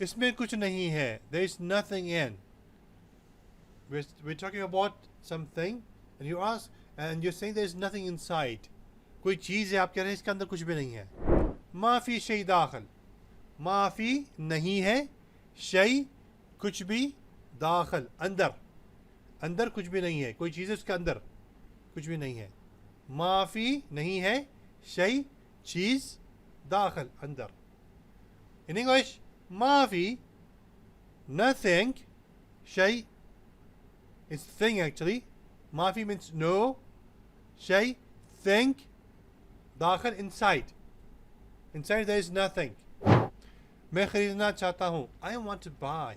इसमें कुछ नहीं है. There is nothing in. We're talking about something and you ask and you're saying there is nothing inside. कोई चीज़ है, आप कह रहे हैं इसके अंदर कुछ भी नहीं है. माफ़ी शै दाखिल. माफ़ी नहीं है, शै कुछ भी, दाखिल अंदर. अंदर कुछ भी नहीं है, कोई चीज़ है उसके अंदर कुछ भी नहीं है. माफ़ी नहीं है, शै चीज़, दाखिल अंदर. In English, माफ़ी nothing, शै is thing actually. माफ़ी means no, शै thing, दाखिल inside. Inside there is nothing. मैं खरीदना चाहता हूँ. I want to buy.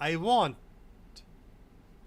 I want.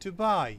to buy.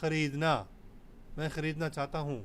खरीदना. मैं खरीदना चाहता हूँ.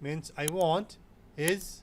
means I want is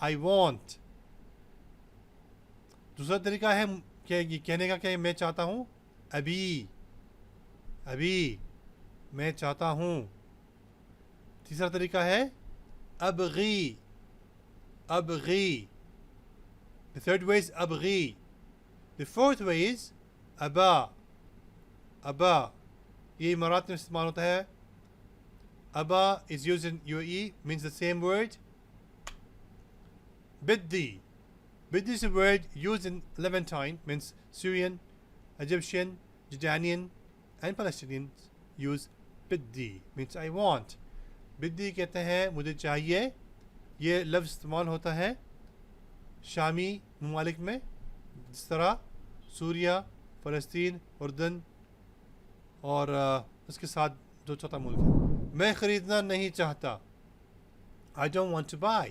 I want. दूसरा तरीका है कहने का कि मैं चाहता हूँ. अभी. अभी मैं चाहता हूँ. तीसरा तरीका है अबगी. अबगी. The third way is अबगी. The fourth way is अबा. अबा. ये इमारात में इस्तेमाल होता है. अबा is used in UAE, means the same word. Biddi. Biddi is a word used in Levantine, means Syrian, Egyptian, Jordanian, and Palestinians use biddi, means I want. Biddi कहते हैं मुझे चाहिए. ये लफ्ज़ इस्तेमाल होता है शामी ममालिक में, जिस तरह सूरिया, फ़लस्तीन, उर्दन और उसके साथ जो चौथा मुल्क है. मैं ख़रीदना नहीं चाहता. I don't want to buy.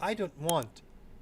I don't want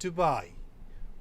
to buy.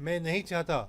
मैं नहीं चाहता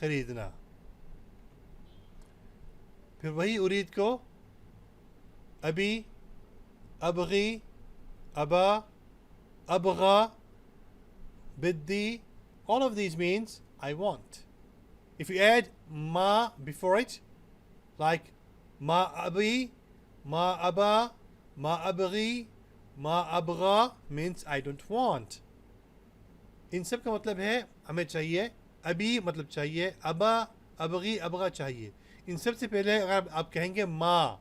खरीदना. फिर वही उरीद को अभी, अबगी, अबा, अबगा, बिद्दी, all of these means I want. If you add ma before it, like ma abi, ma aba, ma abghi, ma abgha, means I don't want. इन सब का मतलब है हमें चाहिए. अभी मतलब चाहिए, अबा, अबगी, अबगा चाहिए. इन सब से पहले अगर आप कहेंगे मा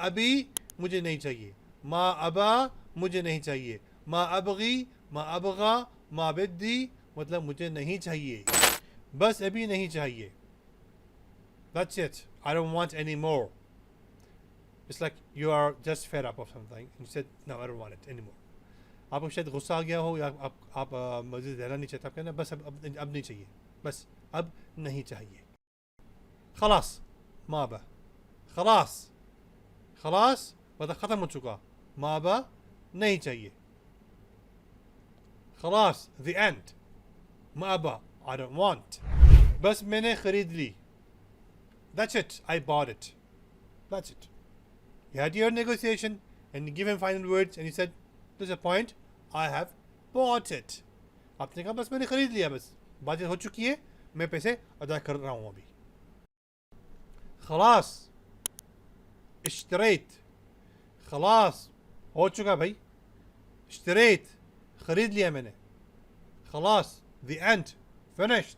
अभी मुझे नहीं चाहिए, मा अबा मुझे नहीं चाहिए, मा अबगी, मा अबगा, मा बिद्दी मतलब मुझे नहीं चाहिए, बस अभी नहीं चाहिए. That's it. I don't want any more. It's like you are just fed up of something and you said no, I don't want it anymore. आपको शायद गुस्सा आ गया हो या आप मज़ीद रहना नहीं चाहते. आप कहना बस अब नहीं चाहिए, बस अब नहीं चाहिए. खलास माबा. खलास. खलास मतलब ख़त्म हो चुका. माबा नहीं चाहिए. खलास the end. माबा I don't want. बस मैंने ख़रीद ली. That's it. I bought it. That's it. You had your negotiation and you give him final words and you said there's a point. I have bought it. आपने कहा बस मैंने ख़रीद लिया, बस बात हो चुकी है, मैं पैसे अदा कर रहा हूँ अभी. खलास इश्तरैत. खलास हो चुका भाई. इश्तरैत ख़रीद लिया मैंने. खलास the end. Finished.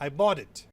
I bought it.